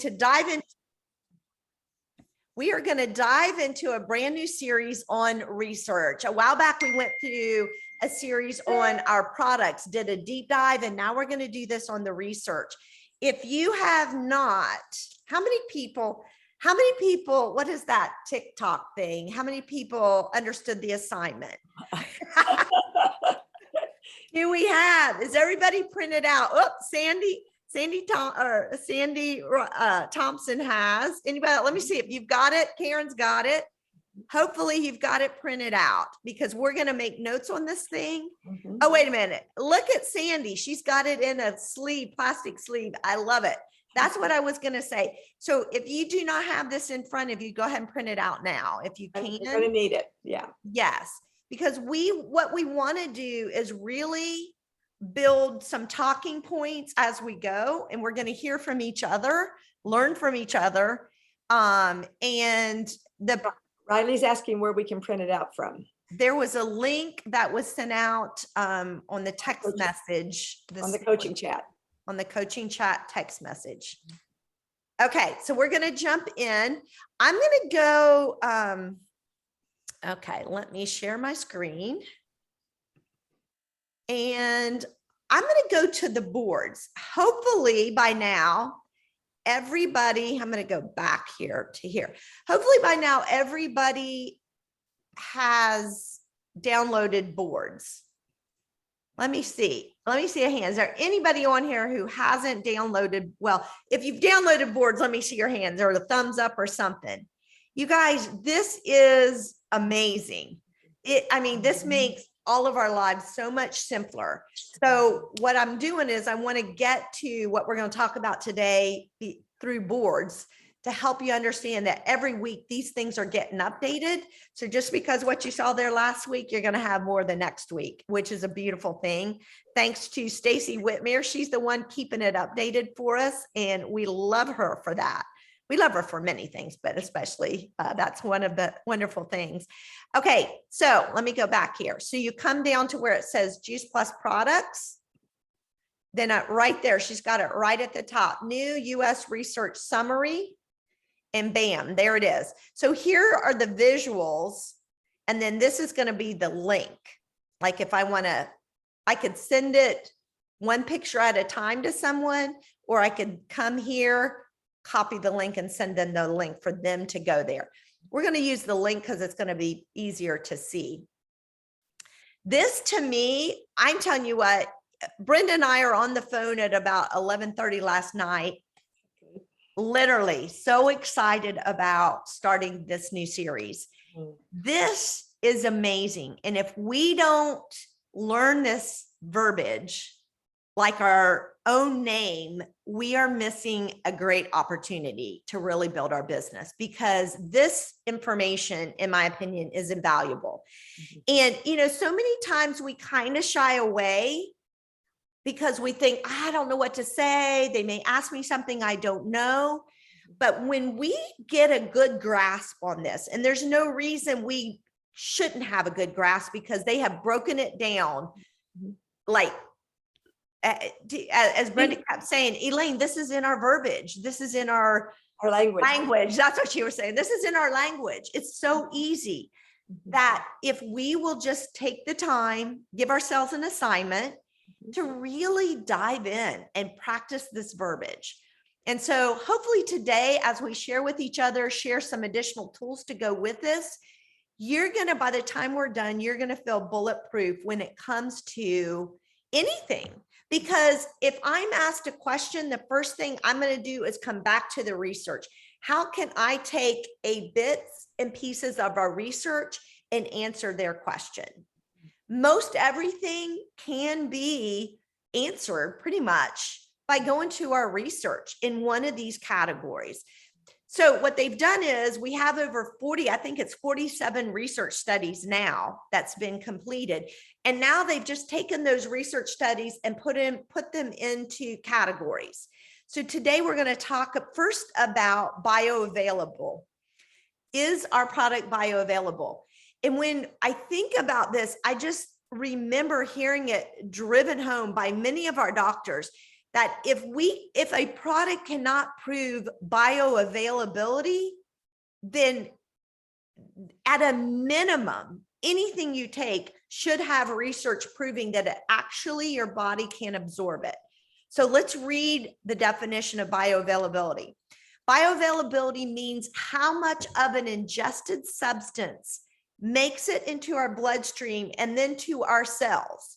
to dive in. We are going to dive into a brand new series on research. A while back, we went through a series on our products, did a deep dive, and now we're going to do this on the research. If you have not, how many people, what is that TikTok thing? How many people understood the assignment? Do we have, is everybody printed out? Oh, Sandy Thompson has. Anybody? Let me see if you've got it. Karen's got it. Hopefully you've got it printed out because we're going to make notes on this thing. Mm-hmm. Oh, wait a minute. Look at Sandy. She's got it in a sleeve, plastic sleeve. I love it. That's what I was going to say. So if you do not have this in front of you, go ahead and print it out now if you can. You're going to need it. Yeah. Yes. Because what we want to do is really build some talking points as we go, and we're going to hear from each other, learn from each other. And Riley's asking where we can print it out from. There was a link that was sent out on the text message. On the coaching chat. On the coaching chat text message. Okay, so we're going to jump in. I'm going to go, okay, let me share my screen. And I'm going to go to the boards. Hopefully by now, everybody, I'm going to go back here to here. Hopefully by now, everybody has downloaded boards. Let me see a hand. Is there anybody on here who hasn't downloaded? Well, if you've downloaded boards, let me see your hands or a thumbs up or something. You guys, this is amazing. This makes all of our lives so much simpler. So what I'm doing is I want to get to what we're going to talk about today through boards to help you understand that every week these things are getting updated. So just because what you saw there last week, you're going to have more the next week, which is a beautiful thing. Thanks to Stacy Whitmere. She's the one keeping it updated for us. And we love her for that. We love her for many things, but especially that's one of the wonderful things. Okay, so let me go back here. So you come down to where it says Juice Plus Products. Then right there, she's got it right at the top. New U.S. Research Summary. And bam, there it is. So here are the visuals. And then this is going to be the link. Like if I want to, I could send it one picture at a time to someone, or I could come here, copy the link and send them the link for them to go there. We're going to use the link because it's going to be easier to see. This to me, I'm telling you what, Brenda and I are on the phone at about 11:30 last night. Literally so excited about starting this new series. This is amazing. And if we don't learn this verbiage like our own name, we are missing a great opportunity to really build our business, because this information, in my opinion, is invaluable. And, so many times we kind of shy away because we think, I don't know what to say. They may ask me something I don't know. But when we get a good grasp on this, and there's no reason we shouldn't have a good grasp, because they have broken it down. Like, as Brenda kept saying, Elaine, this is in our verbiage. This is in our language. That's what she was saying. This is in our language. It's so easy that if we will just take the time, give ourselves an assignment, to really dive in and practice this verbiage. And so hopefully today, as we share with each other, share some additional tools to go with this, you're going to, by the time we're done, you're going to feel bulletproof when it comes to anything. Because if I'm asked a question, the first thing I'm going to do is come back to the research. How can I take bits and pieces of our research and answer their question? Most everything can be answered pretty much by going to our research in one of these categories. So what they've done is we have over 40, I think it's 47 research studies now that's been completed. And now they've just taken those research studies and put them into categories. So today we're going to talk first about bioavailable. Is our product bioavailable? And when I think about this, I just remember hearing it driven home by many of our doctors. that if a product cannot prove bioavailability, then at a minimum, anything you take should have research proving that actually your body can absorb it. So let's read the definition of bioavailability. Bioavailability means how much of an ingested substance makes it into our bloodstream and then to our cells.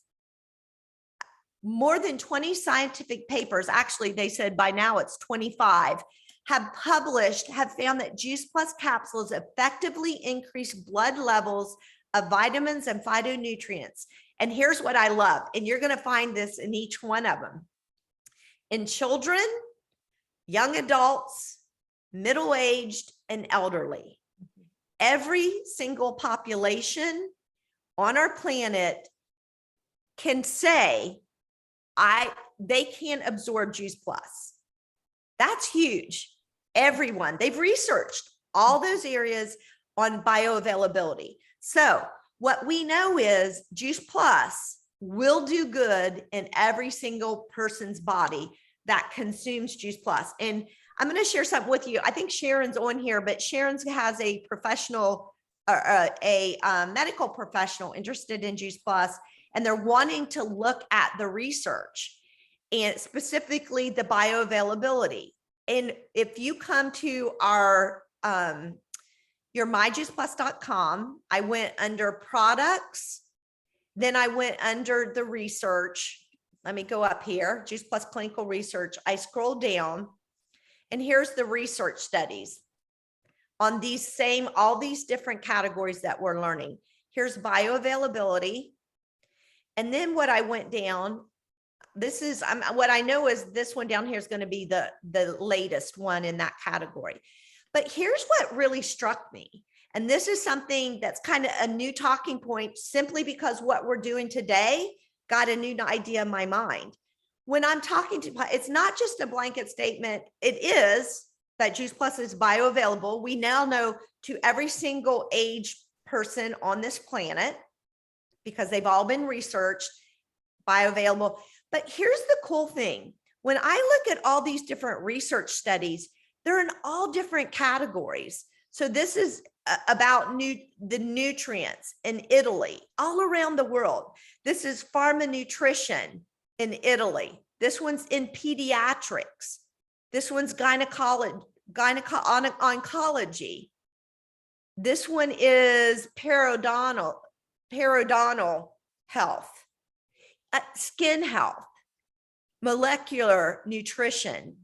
More than 20 scientific papers, actually they said by now it's 25, have found that Juice Plus capsules effectively increase blood levels of vitamins and phytonutrients. And here's what I love, and you're going to find this in each one of them. In children, young adults, middle-aged, and elderly. Every single population on our planet can say, they can absorb Juice Plus. That's huge. Everyone, they've researched all those areas on bioavailability. So what we know is Juice Plus will do good in every single person's body that consumes Juice Plus. And I'm going to share something with you. I think Sharon's on here, but Sharon has a professional, a medical professional interested in Juice Plus, and they're wanting to look at the research and specifically the bioavailability. And if you come to our your myjuiceplus.com, I went under products, then I went under the research. Let me go up here, Juice Plus clinical research. I scroll down, and here's the research studies on all these different categories that we're learning. Here's bioavailability. And then what I went down, this is what I know is this one down here is going to be the latest one in that category. But here's what really struck me. And this is something that's kind of a new talking point simply because what we're doing today got a new idea in my mind. When I'm talking to, it's not just a blanket statement. It is that Juice Plus is bioavailable. We now know to every single age person on this planet, because they've all been researched, bioavailable. But here's the cool thing. When I look at all these different research studies, they're in all different categories. So this is about the nutrients in Italy, all around the world. This is pharma nutrition in Italy. This one's in pediatrics. This one's oncology. This one is periodontal health, skin health, molecular nutrition.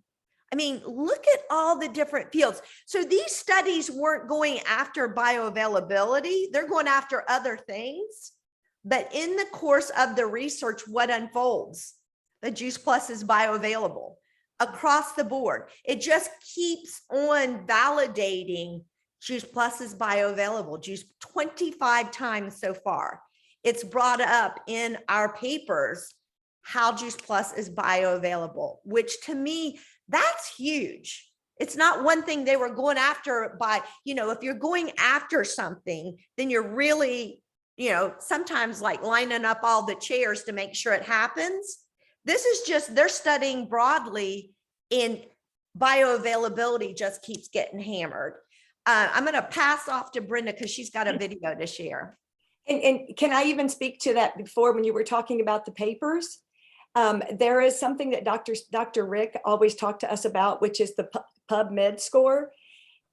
I mean, look at all the different fields. So these studies weren't going after bioavailability. They're going after other things. But in the course of the research, what unfolds? The Juice Plus is bioavailable across the board. It just keeps on validating Juice Plus is bioavailable. Juice 25 times so far. It's brought up in our papers how Juice Plus is bioavailable, which to me, that's huge. It's not one thing they were going after by, if you're going after something, then you're really, sometimes like lining up all the chairs to make sure it happens. This is just, they're studying broadly, in bioavailability just keeps getting hammered. I'm going to pass off to Brenda because she's got a video to share. And can I even speak to that before when you were talking about the papers? There is something that Dr. Rick always talked to us about, which is the PubMed score.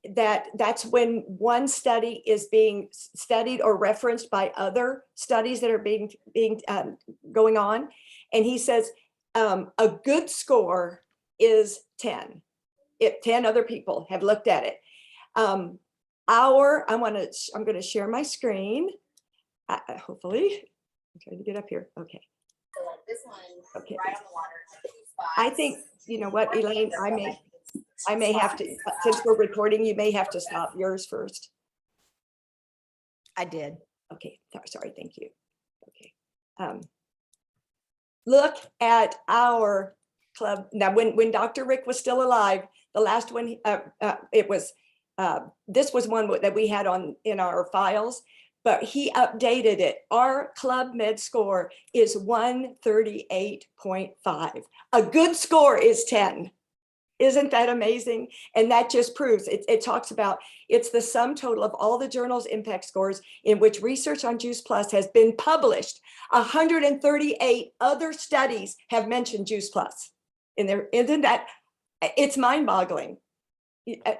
That's when one study is being studied or referenced by other studies that are being going on. And he says a good score is 10. If 10 other people have looked at it. I'm going to share my screen. Hopefully, I'm trying to get up here. Okay. So like this one, Okay. right on the water. I think, you know what, Elaine, I may have to, since we're recording, you may have to stop yours first. I did. Okay, sorry, thank you. Okay. Look at our club. Now, when Dr. Rick was still alive, the last one, this was one that we had in our files, but he updated it. Our club med score is 138.5. A good score is 10. Isn't that amazing? And that just proves it talks about it's the sum total of all the journal's impact scores in which research on Juice Plus has been published. 138 other studies have mentioned Juice Plus in there. Isn't that, it's mind-boggling.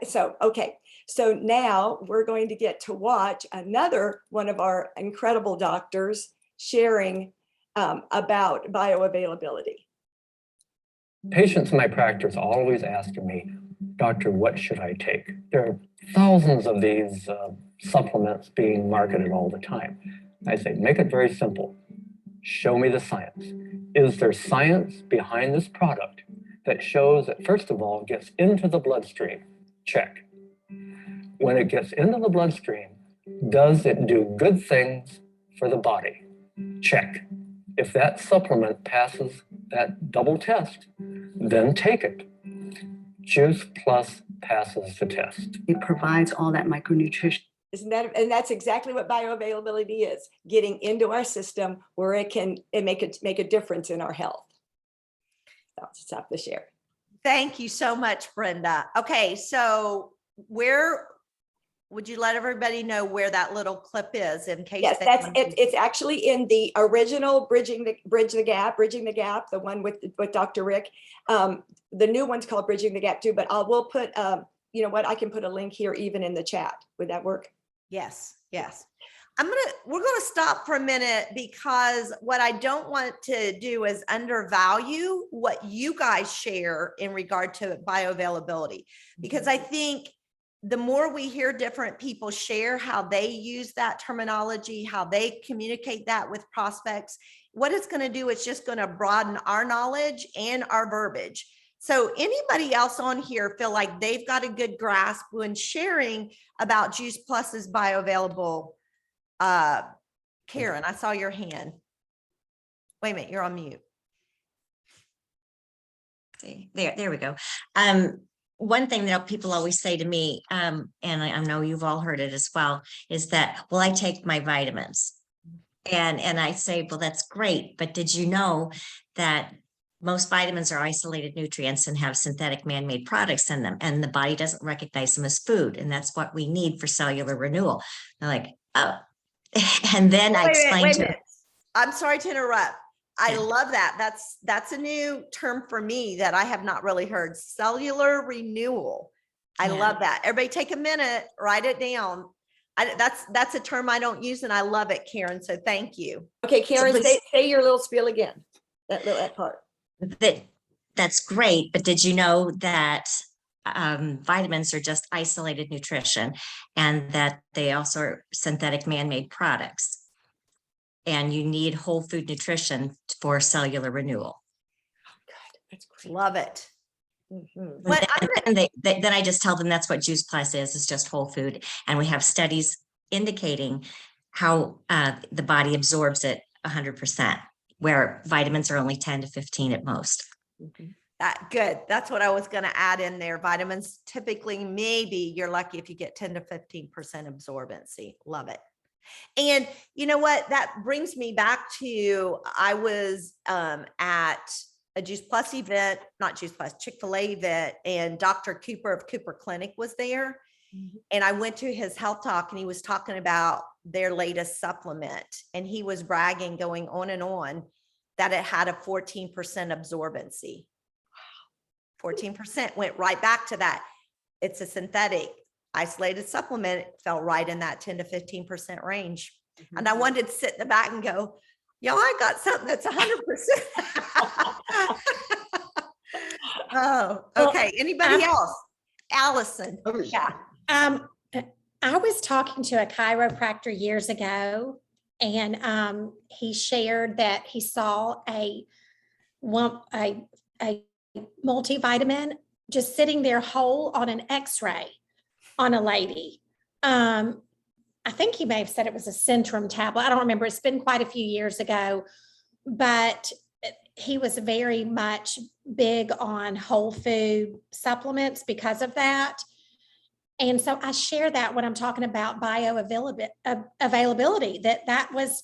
So, okay. So now we're going to get to watch another one of our incredible doctors sharing about bioavailability. Patients in my practice are always asking me, doctor, what should I take? There are thousands of these supplements being marketed all the time. I say, make it very simple. Show me the science. Is there science behind this product that shows that, first of all, it gets into the bloodstream? Check. When it gets into the bloodstream, does it do good things for the body? Check. If that supplement passes that double test, then take it. Juice Plus passes the test. It provides all that micronutrition. Isn't that, and that's exactly what bioavailability is, getting into our system where it can make a difference in our health. So I'll stop the share. Thank you so much, Brenda. Okay, so where would you let everybody know where that little clip is in case? Yes, it's actually in the original Bridge the Gap, the one with Dr. Rick. The new one's called Bridging the Gap too, but we'll put, you know what, I can put a link here even in the chat. Would that work? Yes, yes. We're gonna stop for a minute because what I don't want to do is undervalue what you guys share in regard to bioavailability, because I think the more we hear different people share how they use that terminology, how they communicate that with prospects, what it's going to do is just going to broaden our knowledge and our verbiage. So anybody else on here feel like they've got a good grasp when sharing about Juice Plus's bioavailable? Karen, I saw your hand. Wait a minute, you're on mute. See, there we go. One thing that people always say to me, and I know you've all heard it as well, is that, well, I take my vitamins. And I say, well, that's great. But did you know that most vitamins are isolated nutrients and have synthetic man-made products in them, and the body doesn't recognize them as food. And that's what we need for cellular renewal. They're like, oh, and then I explained to them. I'm sorry to interrupt. I Yeah. love that. That's a new term for me that I have not really heard. Cellular renewal. I Yeah. love that. Everybody take a minute, write it down. That's a term I don't use and I love it, Karen. So thank you. Okay, Karen, So say your little spiel again. That part. That's great, but did you know that vitamins are just isolated nutrition, and that they also are synthetic man-made products, and you need whole food nutrition for cellular renewal? That's great. Love it. Mhm. But Then I just tell them that's what Juice Plus is. It's just whole food, and we have studies indicating how the body absorbs it 100%, where vitamins are only 10 to 15 at most. Good. That's what I was going to add in there. Vitamins, typically, maybe you're lucky if you get 10 to 15% absorbency. Love it. And you know what? That brings me back to, I was at a Juice Plus event, not Juice Plus, Chick-fil-A event, and Dr. Cooper of Cooper Clinic was there. And I went to his health talk and he was talking about their latest supplement. And he was bragging, going on and on, that it had a 14% absorbency. 14% went right back to that. It's a synthetic isolated supplement. It fell right in that 10 to 15% range. And I wanted to sit in the back and go, y'all, I got something that's 100%. Oh, okay. Anybody else? Allison. Yeah. I was talking to a chiropractor years ago, and he shared that he saw a multivitamin just sitting there whole on an X-ray on a lady. I think he may have said it was a Centrum tablet. I don't remember. It's been quite a few years ago, but he was very much big on whole food supplements because of that. And so I share that when I'm talking about bioavailability, that was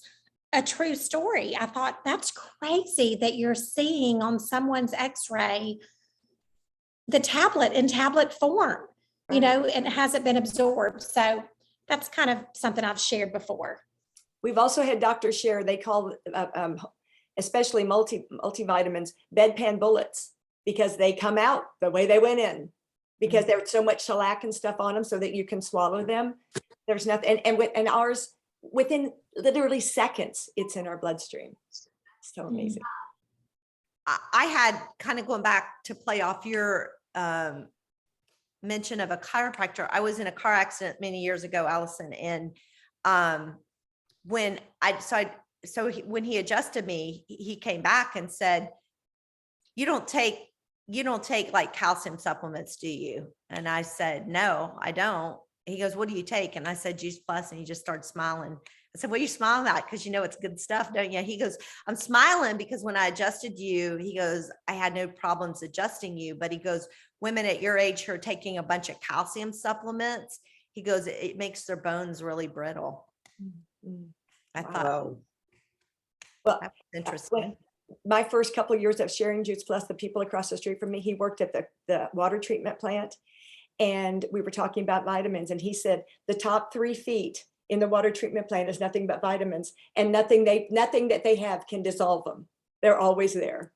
a true story. I thought that's crazy that you're seeing on someone's x-ray the tablet in tablet form, and it hasn't been absorbed. So that's kind of something I've shared before. We've also had doctors share, they call, especially multivitamins, bedpan bullets, because they come out the way they went in, because there's so much shellac and stuff on them so that you can swallow them. There's nothing, and ours, within literally seconds, it's in our bloodstream. So amazing. I had, kind of going back to play off your mention of a chiropractor. I was in a car accident many years ago, Allison, and when when he adjusted me, he came back and said, you don't take like calcium supplements, do you? And I said, no, I don't. He goes, what do you take? And I said, Juice Plus. And he just started smiling. I said, what are you smiling at? Because you know it's good stuff, don't you? He goes, I'm smiling because when I adjusted you, he goes, I had no problems adjusting you. But he goes, women at your age who are taking a bunch of calcium supplements, he goes, it makes their bones really brittle. I thought, Wow. Well, that's interesting. when my first couple of years of sharing Juice Plus, the people across the street from me, he worked at the water treatment plant, and we were talking about vitamins, and he said the top 3 feet in the water treatment plant is nothing but vitamins, and nothing that they have can dissolve them. They're always there.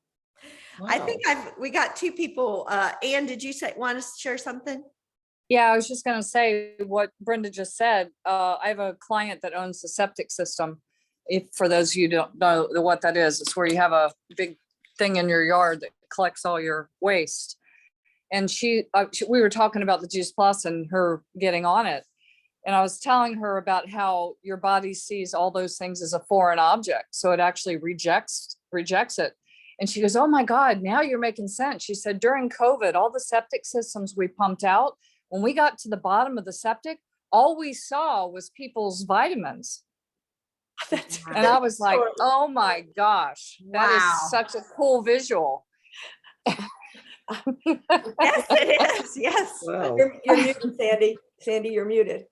I think we got 2 people. Anne, did you want to share something? Yeah, I was just going to say what Brenda just said. I have a client that owns the septic system. If for those of you who don't know what that is, it's where you have a big thing in your yard that collects all your waste. And we were talking about the Juice Plus and her getting on it. And I was telling her about how your body sees all those things as a foreign object. So it actually rejects it. And she goes, oh my God, now you're making sense. She said, during COVID, all the septic systems we pumped out, when we got to the bottom of the septic, all we saw was people's vitamins. And I was like, oh my gosh, that is such a cool visual. Yes, it is. Yes. Wow. You're muted, Sandy. Sandy, you're muted.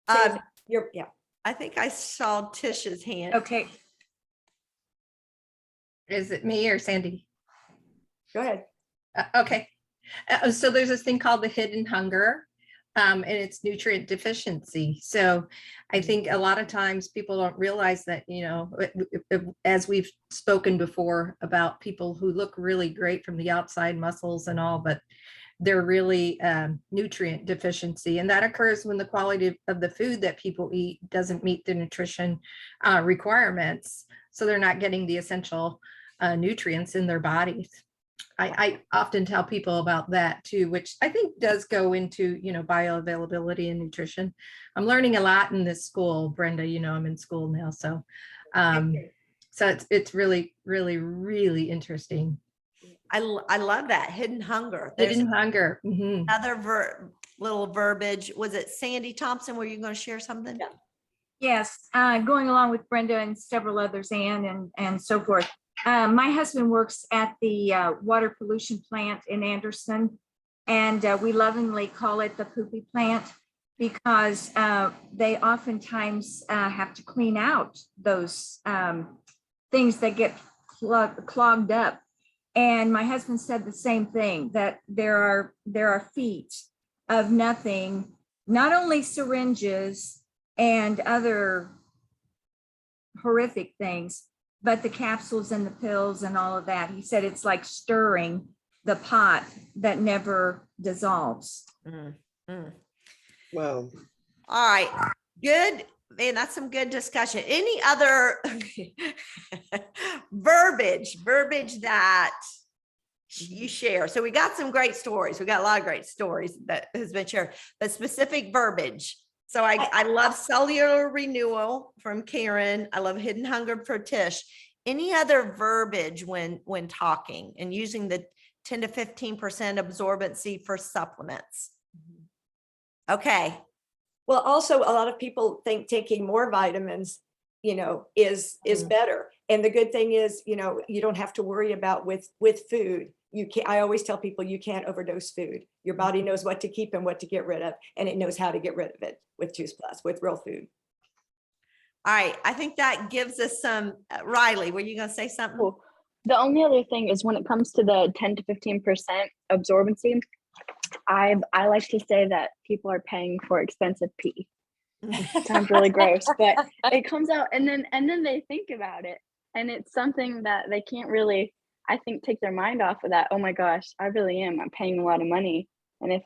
Yeah. I think I saw Tish's hand. Okay. Is it me or Sandy? Go ahead. Okay. So there's this thing called the hidden hunger, and it's nutrient deficiency. So I think a lot of times people don't realize that, as we've spoken before about people who look really great from the outside, muscles and all, but they're really nutrient deficiency. And that occurs when the quality of the food that people eat doesn't meet the nutrition requirements. So they're not getting the essential nutrients in their bodies. I often tell people about that too, which I think does go into, bioavailability and nutrition. I'm learning a lot in this school, Brenda, I'm in school now. So, it's really, really, really interesting. I love that hidden hunger. Hidden hunger. Mm-hmm. Another little verbiage. Was it Sandy Thompson? Were you going to share something? Yeah. Yes, going along with Brenda and several others, Anne and so forth. My husband works at the water pollution plant in Anderson, and we lovingly call it the poopy plant because they oftentimes have to clean out those things that get clogged up. And my husband said the same thing, that there are feet of nothing, not only syringes and other horrific things, but the capsules and the pills and all of that. He said it's like stirring the pot that never dissolves. Wow. All right. Good. Man, that's some good discussion. Any other verbiage that you share? So we got some great stories. We got a lot of great stories that has been shared, but specific verbiage. So I love cellular renewal from Karen. I love hidden hunger for Tish. Any other verbiage when talking and using the 10 to 15% absorbency for supplements? Okay. Well, also a lot of people think taking more vitamins, is better. And the good thing is, you don't have to worry about with food. you can't, I always tell people you can't overdose food. Your body knows what to keep and what to get rid of, and it knows how to get rid of it with Juice Plus, with real food. All right, I think that gives us some, Riley, were you gonna say something? Cool. The only other thing is when it comes to the 10 to 15% absorbency, I like to say that people are paying for expensive pee. Sounds really gross, but it comes out and then they think about it, and it's something that they can't really, I think, take their mind off of that. Oh my gosh, I'm paying a lot of money, and if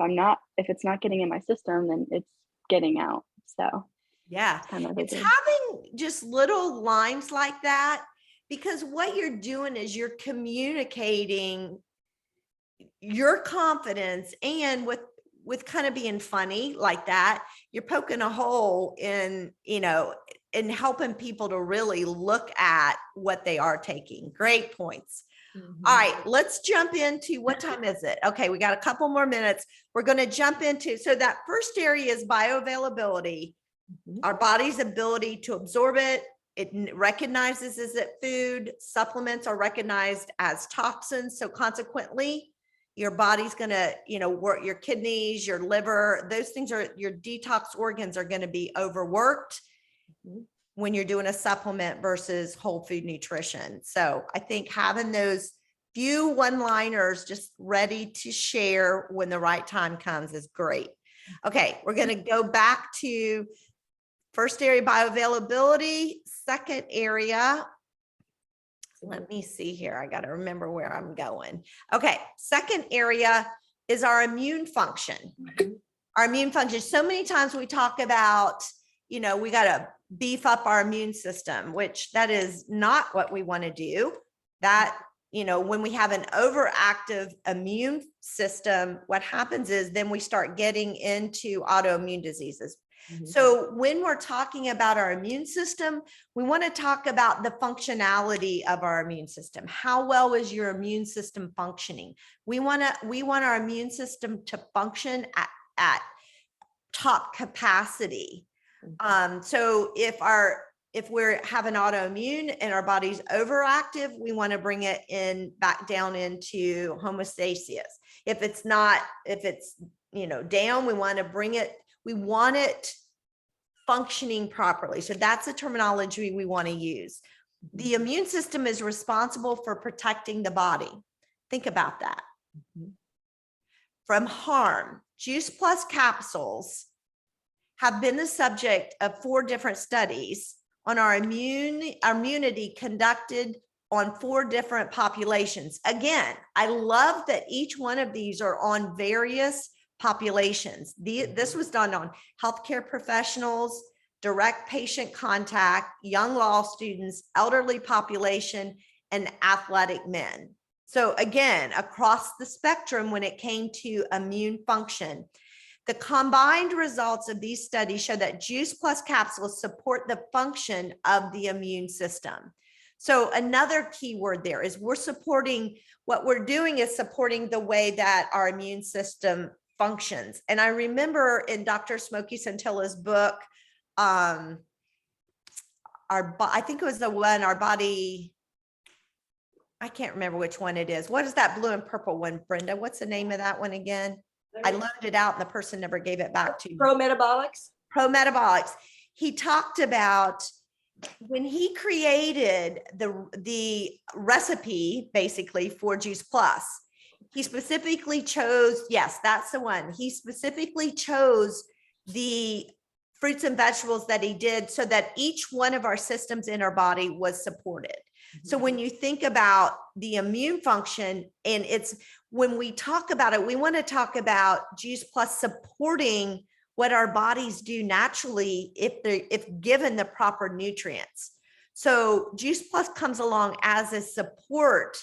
it's not getting in my system, then it's getting out. So Yeah, kind of it's having just little lines like that, because what you're doing is you're communicating your confidence, and with kind of being funny like that, you're poking a hole in, in helping people to really look at what they are taking. Great points. All right, let's jump into, what time is it? Okay, we got a couple more minutes. We're going to jump into, so that first area is bioavailability, our body's ability to absorb it. It recognizes is it food. Supplements are recognized as toxins. So consequently, your body's going to, work, your kidneys, your liver, those things are, your detox organs are going to be overworked when you're doing a supplement versus whole food nutrition. So I think having those few one-liners just ready to share when the right time comes is great. Okay, we're going to go back to first area, bioavailability. Second area, let me see here. I got to remember where I'm going. Okay, second area is our immune function. Our immune function. So many times we talk about, we got to beef up our immune system, which that is not what we want to do. That, when we have an overactive immune system, what happens is then we start getting into autoimmune diseases. So when we're talking about our immune system, we want to talk about the functionality of our immune system. How well is your immune system functioning? We want our immune system to function at top capacity. So if we're having autoimmune and our body's overactive, we want to bring it back down into homeostasis. If it's down, we want to bring it. We want it functioning properly. So that's the terminology we want to use. The immune system is responsible for protecting the body. Think about that. From harm. Juice Plus capsules have been the subject of 4 different studies on our immunity conducted on 4 different populations. Again, I love that each one of these are on various populations. This was done on healthcare professionals, direct patient contact, young law students, elderly population, and athletic men. So again, across the spectrum when it came to immune function. The combined results of these studies show that Juice Plus capsules support the function of the immune system. So another key word there is what we're doing is supporting the way that our immune system functions. And I remember in Dr. Smokey Santilla's book, I think it was the one, Our Body, I can't remember which one it is. What is that blue and purple one, Brenda? What's the name of that one again? I loaned it out and the person never gave it back to me. Pro-metabolics. Pro-metabolics. He talked about when he created the recipe basically for Juice Plus, he specifically chose, yes, that's the one. He specifically chose the fruits and vegetables that he did so that each one of our systems in our body was supported. So when you think about the immune function, and when we talk about it, we want to talk about Juice Plus supporting what our bodies do naturally if given the proper nutrients. So Juice Plus comes along as a support,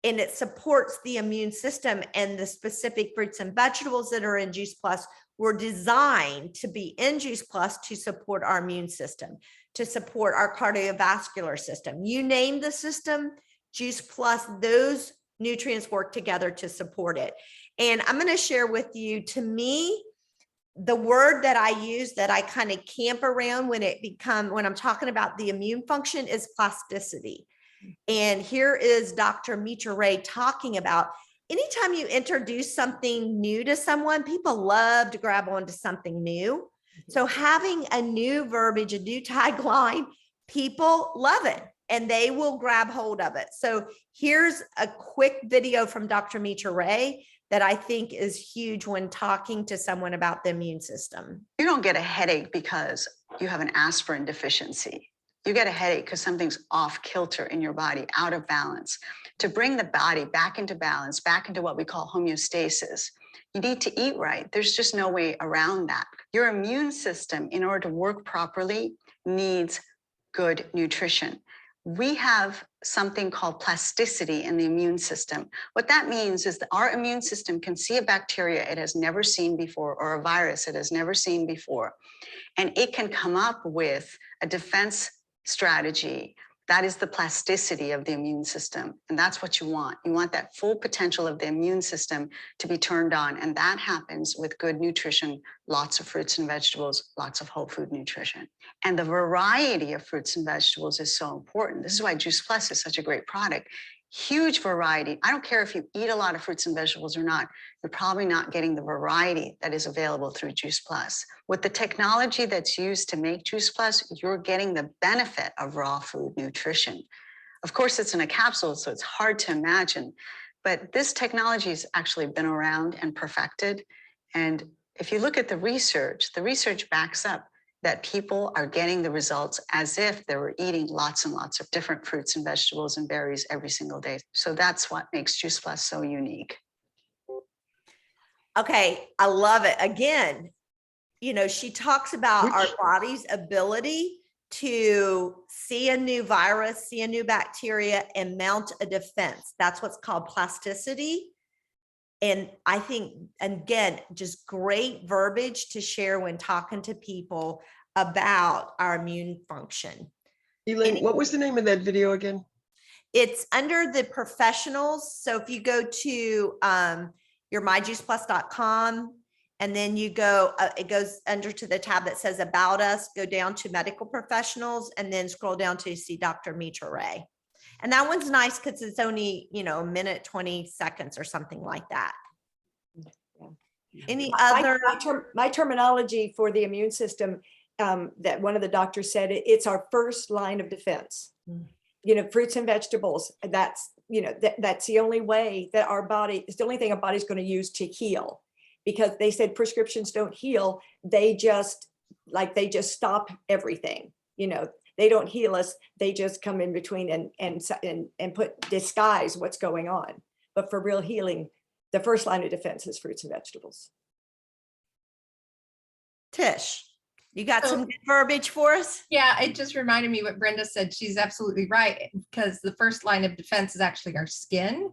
and it supports the immune system, and the specific fruits and vegetables that are in Juice Plus were designed to be in Juice Plus to support our immune system, to support our cardiovascular system. You name the system, Juice Plus, those nutrients work together to support it. And I'm going to share with you, to me, the word that I use that I kind of camp around when I'm talking about the immune function is plasticity. And here is Dr. Mitra Ray talking about anytime you introduce something new to someone, people love to grab onto something new. So having a new verbiage, a new tagline, people love it and they will grab hold of it. So here's a quick video from Dr. Mitra Ray that I think is huge when talking to someone about the immune system. You don't get a headache because you have an aspirin deficiency. You get a headache because something's off kilter in your body, out of balance. To bring the body back into balance, back into what we call homeostasis, you need to eat right. There's just no way around that. Your immune system, in order to work properly, needs good nutrition. We have something called plasticity in the immune system. What that means is that our immune system can see a bacteria it has never seen before or a virus it has never seen before, and it can come up with a defense strategy. That is the plasticity of the immune system. And that's what you want. You want that full potential of the immune system to be turned on. And that happens with good nutrition, lots of fruits and vegetables, lots of whole food nutrition. And the variety of fruits and vegetables is so important. This is why Juice Plus is such a great product. Huge variety. I don't care if you eat a lot of fruits and vegetables or not, you're probably not getting the variety that is available through Juice Plus. With the technology that's used to make Juice Plus, you're getting the benefit of raw food nutrition. Of course, it's in a capsule, so it's hard to imagine, but this technology has actually been around and perfected. And if you look at the research backs up that people are getting the results as if they were eating lots and lots of different fruits and vegetables and berries every single day. So that's what makes Juice Plus so unique. Okay, I love it. Again, you know, she talks about our body's ability to see a new virus, see a new bacteria, and mount a defense. That's what's called plasticity. And I think, again, just great verbiage to share when talking to people about our immune function. Elaine, what was the name of that video again? It's under the professionals. So if you go to your myjuiceplus.com and then you go, it goes under to the tab that says about us, go down to medical professionals and then scroll down to see Dr. Mitra Ray. And that one's nice because it's only, you know, a minute, 20 seconds or something like that. Any other? My terminology for the immune system, that one of the doctors said, it's our first line of defense. You know, fruits and vegetables, that's, you know, that's the only way that our body, it's the only thing our body's going to use to heal. Because they said prescriptions don't heal, they just stop everything. You know, they don't heal us, they just come in between and disguise what's going on. But for real healing, the first line of defense is fruits and vegetables. Tish, you got some good verbiage for us? Yeah, it just reminded me what Brenda said. She's absolutely right, because the first line of defense is actually our skin.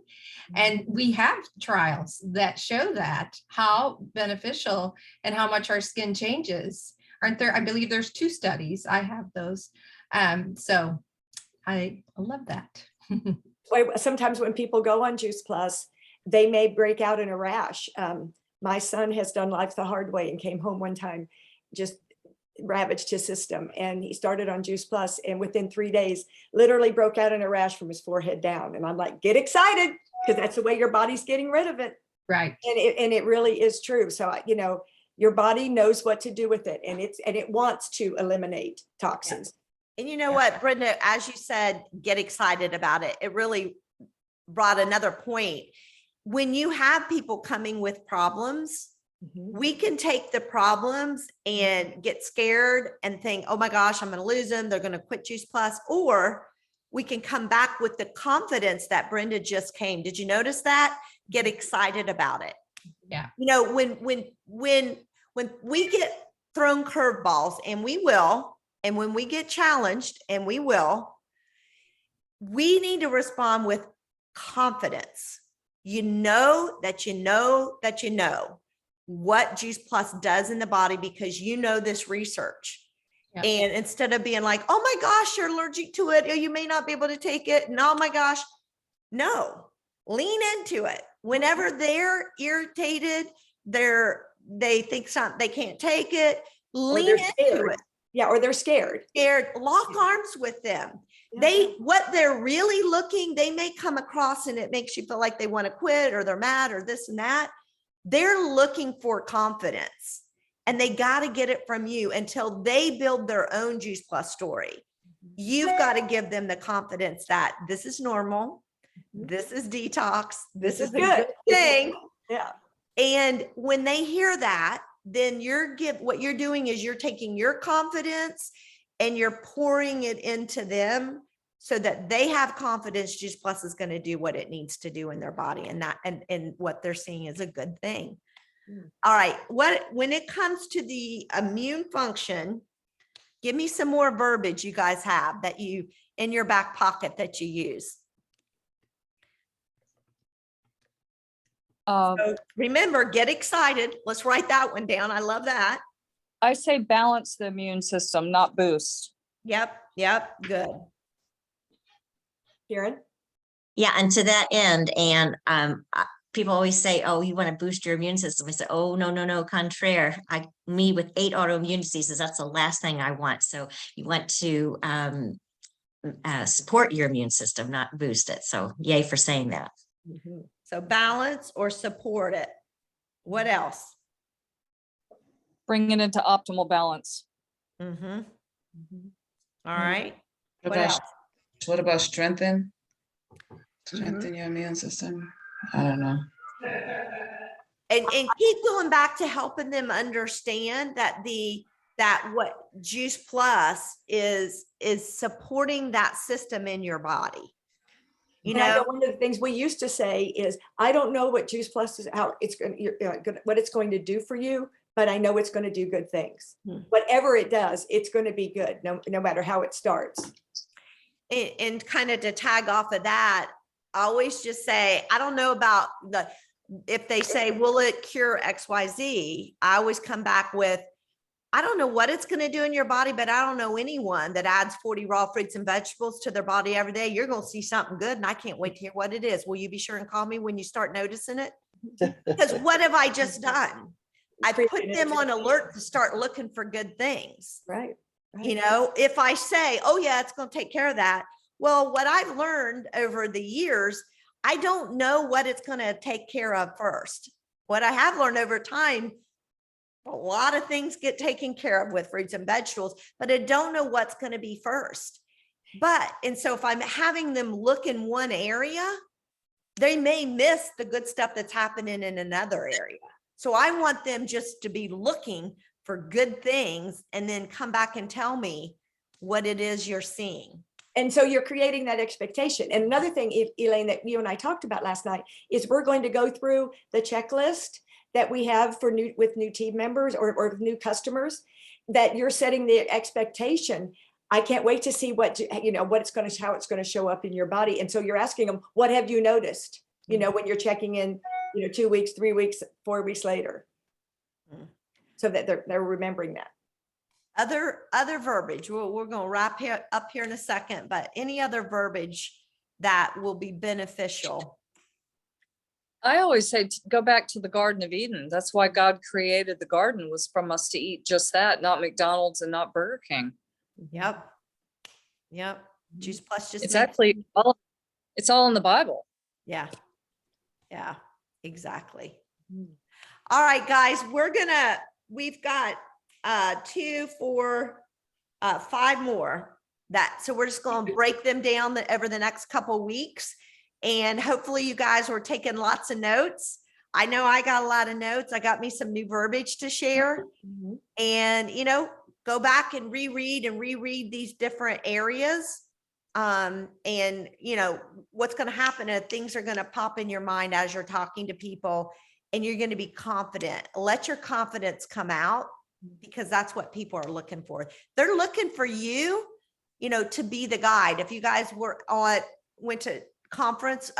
And we have trials that show that how beneficial and how much our skin changes. Aren't there? I believe there's 2 studies. I have those. So I love that. Sometimes when people go on Juice Plus, they may break out in a rash. My son has done life the hard way and came home one time, just ravaged his system. And he started on Juice Plus and within 3 days, literally broke out in a rash from his forehead down. And I'm like, get excited, because that's the way your body's getting rid of it. Right. And it really is true. So, you know, your body knows what to do with it, and it wants to eliminate toxins. And you know what, Brenda, as you said, get excited about it. It really brought another point. When you have people coming with problems, we can take the problems and get scared and think, oh my gosh, I'm going to lose them. They're going to quit Juice Plus. Or we can come back with the confidence that Brenda just came. Did you notice that? Get excited about it. Yeah. You know, when we get thrown curveballs, and we will, and when we get challenged, and we will, we need to respond with confidence. You know that you know that you know what Juice Plus does in the body because you know this research. Yep. And instead of being like, oh my gosh, you're allergic to it, or you may not be able to take it. And oh my gosh, no, lean into it. Whenever they're irritated, they think something, they can't take it, lean into it. Yeah, or they're scared. Lock arms with them. what they're really looking, they may come across and it makes you feel like they want to quit or they're mad or this and that. They're looking for confidence and they got to get it from you until they build their own Juice Plus story. You've got to give them the confidence that this is normal. This is detox. This is a good thing. Yeah. And when they hear that, then what you're doing is you're taking your confidence and you're pouring it into them so that they have confidence Juice Plus is going to do what it needs to do in their body, and that and what they're seeing is a good thing. All right. When it comes to the immune function, give me some more verbiage you guys have that you in your back pocket that you use. So remember, get excited. Let's write that one down. I love that. I say balance the immune system, not boost. Yep. Good. Karen? Yeah, and to that end, and people always say, "Oh, you want to boost your immune system." I say, "Oh, no, contraire. Me with 8 autoimmune diseases, that's the last thing I want." So you want to support your immune system, not boost it. So yay for saying that. So balance or support it. What else? Bring it into optimal balance. All right. What about else? What about strengthen your immune system? I don't know. And keep going back to helping them understand that what Juice Plus is supporting that system in your body. You know, one of the things we used to say is, I don't know what Juice Plus is, how it's going to, what it's going to do for you, but I know it's going to do good things. Whatever it does, it's going to be good, no matter how it starts. And kind of to tag off of that, I always just say, I don't know about if they say, will it cure XYZ? I always come back with, I don't know what it's going to do in your body, but I don't know anyone that adds 40 raw fruits and vegetables to their body every day. You're going to see something good, and I can't wait to hear what it is. Will you be sure and call me when you start noticing it? Because what have I just done? I put them on alert to start looking for good things. Right. You know, if I say, oh yeah, it's going to take care of that. Well, what I've learned over the years, I don't know what it's going to take care of first. What I have learned over time, a lot of things get taken care of with fruits and vegetables, but I don't know what's going to be first. And so if I'm having them look in one area, they may miss the good stuff that's happening in another area. So I want them just to be looking for good things and then come back and tell me what it is you're seeing. And so you're creating that expectation. And another thing, Elaine, that you and I talked about last night is we're going to go through the checklist that we have for with new team members or new customers, that you're setting the expectation. I can't wait to see what it's going to, how it's going to show up in your body. And so you're asking them, what have you noticed? When you're checking in, 2 weeks, 3 weeks, 4 weeks later, so that they're remembering that. Other verbiage. We're going to wrap up here in a second, but any other verbiage that will be beneficial? I always say go back to the Garden of Eden. That's why God created the garden, was from us to eat just that, not McDonald's and not Burger King. Yep. Juice Plus just it's actually it's all in the Bible. Yeah, exactly. All right, guys, we've got 2, 4, 5 more so we're just going to break them down over the next couple weeks. And hopefully you guys were taking lots of notes. I know I got a lot of notes. I got me some new verbiage to share. And, go back and reread these different areas. And, what's going to happen is things are going to pop in your mind as you're talking to people, and you're going to be confident. Let your confidence come out, because that's what people are looking for. They're looking for you, to be the guide. If you guys went to conference,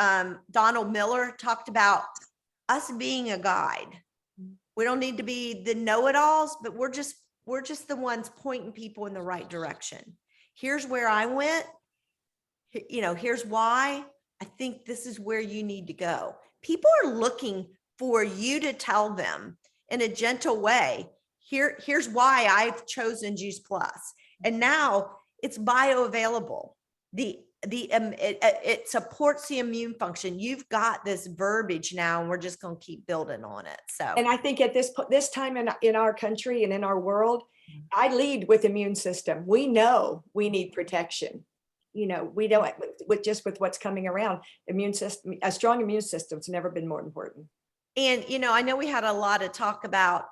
Donald Miller talked about us being a guide. We don't need to be the know-it-alls, but we're just the ones pointing people in the right direction. Here's where I went, here's why I think this is where you need to go. People are looking for you to tell them in a gentle way, here's why I've chosen Juice Plus. And now it's bioavailable. it supports the immune function. You've got this verbiage now, and we're just going to keep building on it. So, And I think at this time in our country and in our world, I lead with immune system. We know we need protection. You know, we don't with what's coming around, immune system, a strong immune system's never been more important. and you know, I know we had a lot of talk about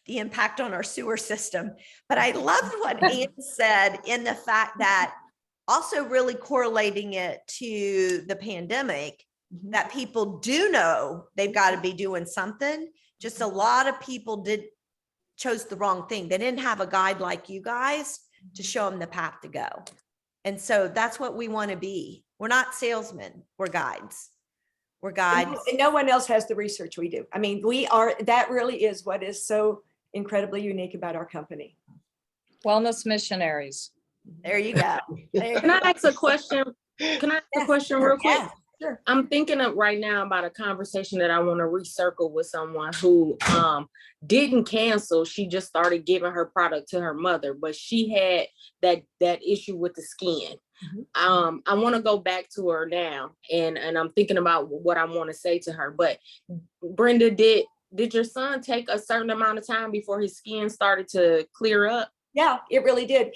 the impact on our sewer system, but I loved what Anne said in the fact that also really correlating it to the pandemic, that people do know they've got to be doing something. Just a lot of people chose the wrong thing. They didn't have a guide like you guys to show them the path to go. And so that's what we want to be. We're not salesmen, we're guides. We're guides. And no one else has the research we do. I mean, that really is what is so incredibly unique about our company. Wellness missionaries. There you go. Can I ask a question? Can I ask a question real quick? Yeah, sure. I'm thinking of right now about a conversation that I want to recircle with someone who didn't cancel. She just started giving her product to her mother, but she had that issue with the skin. I want to go back to her now, and I'm thinking about what I want to say to her. But Brenda, did your son take a certain amount of time before his skin started to clear up? Yeah, it really did.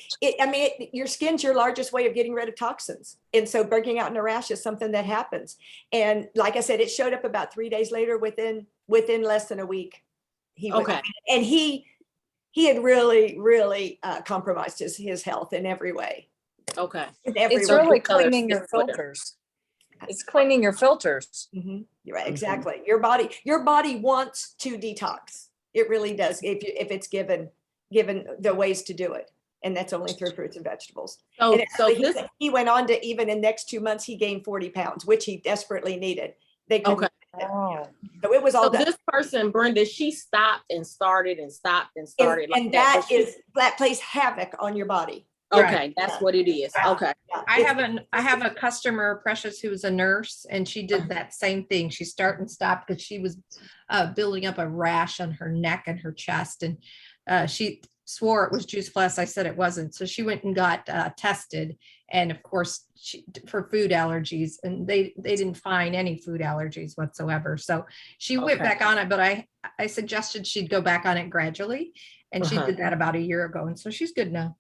Your skin's your largest way of getting rid of toxins. And so breaking out in a rash is something that happens. And like I said, it showed up about 3 days later within less than a week. He had really compromised his health in every way. Okay. It's really cleaning your filters. It's cleaning your filters. You're right, exactly. Your body wants to detox. It really does if it's given the ways to do it. And that's only through fruits and vegetables. He went on to, even in the next 2 months, he gained 40 pounds, which he desperately needed. So it was all done. This person, Brenda, she stopped and started and stopped and started. And that plays havoc on your body. Okay, that's what it is. Okay. I have a customer, Precious, who was a nurse, and she did that same thing. She started and stopped because she was building up a rash on her neck and her chest, and she swore it was Juice Plus. I said it wasn't. So she went and got tested, and of course for food allergies, and they didn't find any food allergies whatsoever. So she went back on it, but I suggested she'd go back on it gradually, and she did that about a year ago, and so she's good now.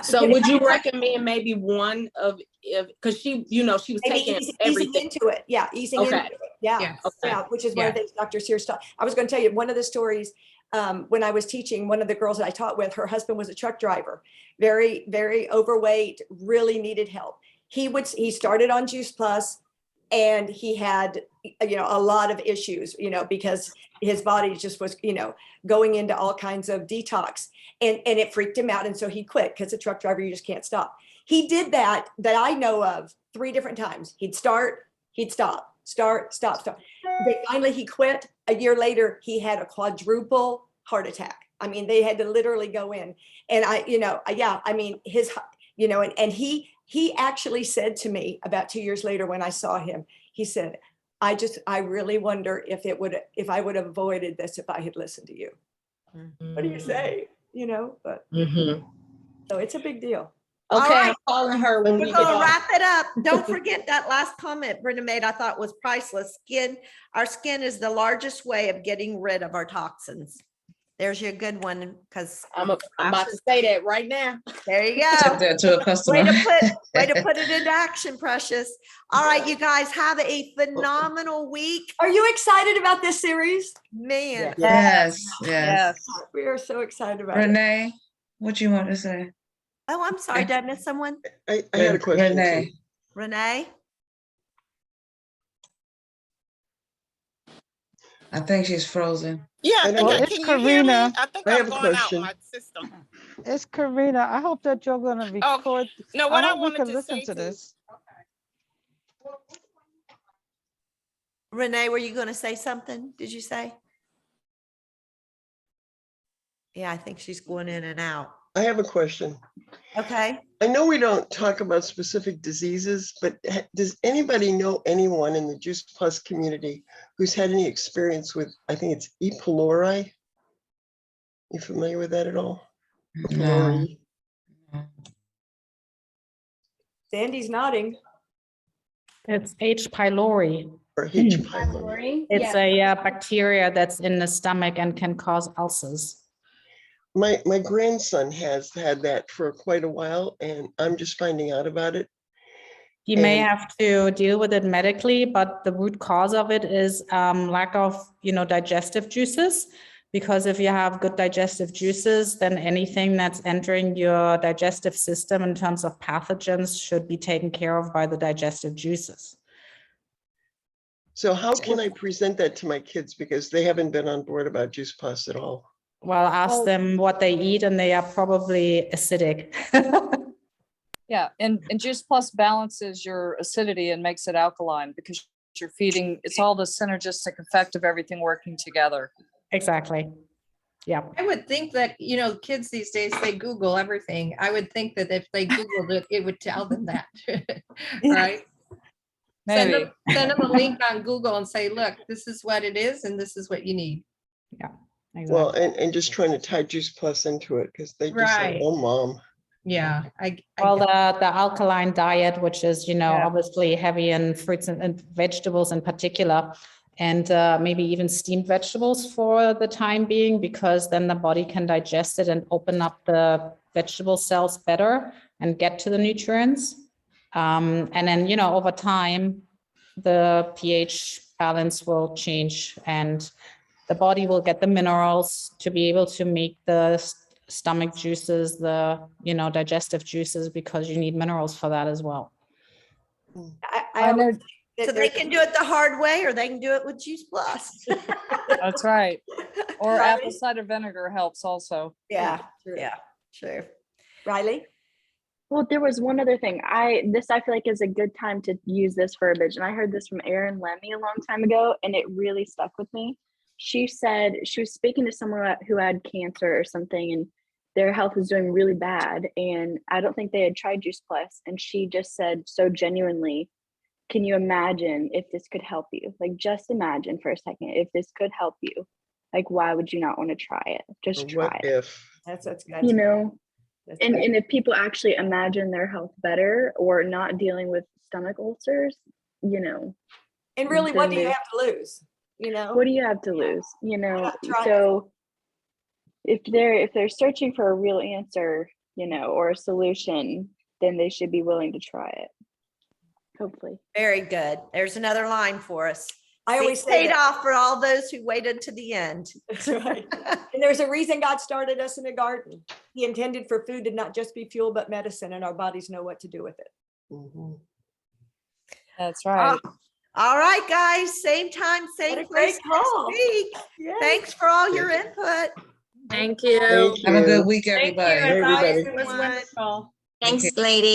So would you recommend maybe one of, because she was taking everything into it. Yeah, easing into it. Yeah. Yeah, which is one of the things Dr. Sears taught. I was going to tell you one of the stories when I was teaching. One of the girls that I taught with, her husband was a truck driver, very, very overweight, really needed help. He started on Juice Plus, and he had, a lot of issues, because his body just was, going into all kinds of detox, and it freaked him out. And so he quit, because a truck driver, you just can't stop. He did that I know of 3 different times. He'd start, he'd stop, start, stop, stop. Finally, he quit. A year later, he had a quadruple heart attack. I mean, they had to literally go in. And he actually said to me about 2 years later when I saw him, he said, I really wonder if I would have avoided this if I had listened to you. What do you say? But so it's a big deal. Okay, All right. I'm calling her when We're we going get to off. wrap it up. Don't forget that last comment Brenda made, I thought was priceless. Our skin is the largest way of getting rid of our toxins. There's your good one, because I'm about to say that right now. there you Said go. that to a customer. Way to put it into action, Precious. All right, you guys have a phenomenal week. Are you excited about this series? Man. Yes. We are so excited about it. Renee, what you want to say? Oh, I'm sorry. Did I miss someone? I had a question. Renee. Too. Renee? I think she's frozen. Yeah, I know. it's Karina. I think I I'm have a going out question. my system. It's Karina. I hope that you're going to record. No, what I hope we wanted can to listen say to to this. Renee, were you going to say something? Did you say? Yeah, I think she's going in and out. I have a question. Okay. I know we don't talk about specific diseases, but does anybody know anyone in the Juice Plus community who's had any experience with, I think it's E. Pylori? You familiar with that at all? No. Sandy's nodding. It's H. pylori. Or H. pylori. It's a bacteria that's in the stomach and can cause ulcers. My grandson has had that for quite a while, and I'm just finding out about it. You may And- have to deal with it medically, but the root cause of it is lack of, digestive juices. Because if you have good digestive juices, then anything that's entering your digestive system in terms of pathogens should be taken care of by the digestive juices. So how can I present that to my kids? Because they haven't been on board about Juice Plus at all. Well, ask them what they eat, and they are probably acidic. Yeah, and Juice Plus balances your acidity and makes it alkaline because you're feeding, it's all the synergistic effect of everything working together. Exactly. Yeah. I would think that, kids these days, they Google everything. I would think that if they Googled it, it would tell them that, right? Maybe. Send them a link on Google and say, look, this is what it is and this is what you need. Yeah. Exactly. Well, and just trying to tie Juice Plus into it because they just say, Right. oh, Mom. Yeah. Well, the alkaline diet, which is, obviously heavy in fruits and vegetables in particular, and maybe even steamed vegetables for the time being, because then the body can digest it and open up the vegetable cells better and get to the nutrients. And then, over time, the pH balance will change and the body will get the minerals to be able to make the stomach juices, the, digestive juices, because you need minerals for that as well. I know. So they can do it the hard way, or they can do it with Juice Plus. That's right. Or apple cider vinegar helps also. Yeah, true. Riley? Well, there was one other thing. I feel like is a good time to use this verbiage. And I heard this from Erin Lemmy a long time ago, and it really stuck with me. She said she was speaking to someone who had cancer or something, and their health was doing really bad. And I don't think they had tried Juice Plus. And she just said so genuinely, can you imagine if this could help you? Like, just imagine for a second, if this could help you, like, why would you not want to try it? Just try it. If That's And if people actually imagine their health better or not dealing with stomach ulcers, And really, what do you then have to lose? what do you have to lose? try So if they're searching for a real answer, or a solution, then they should be willing to try it. Hopefully. Very good. There's another line for us. I always say paid that- off for all those who waited to the end. That's right. And there's a reason God started us in a garden. He intended for food to not just be fuel, but medicine, and our bodies know what to do with it. That's right. All right, guys, same time, same What a place great call. next week. Yay. Thanks for all your input. Thank you. Thank Have a you. good week, Thank you. everybody. Hey, everybody. It was wonderful. Thanks, lady.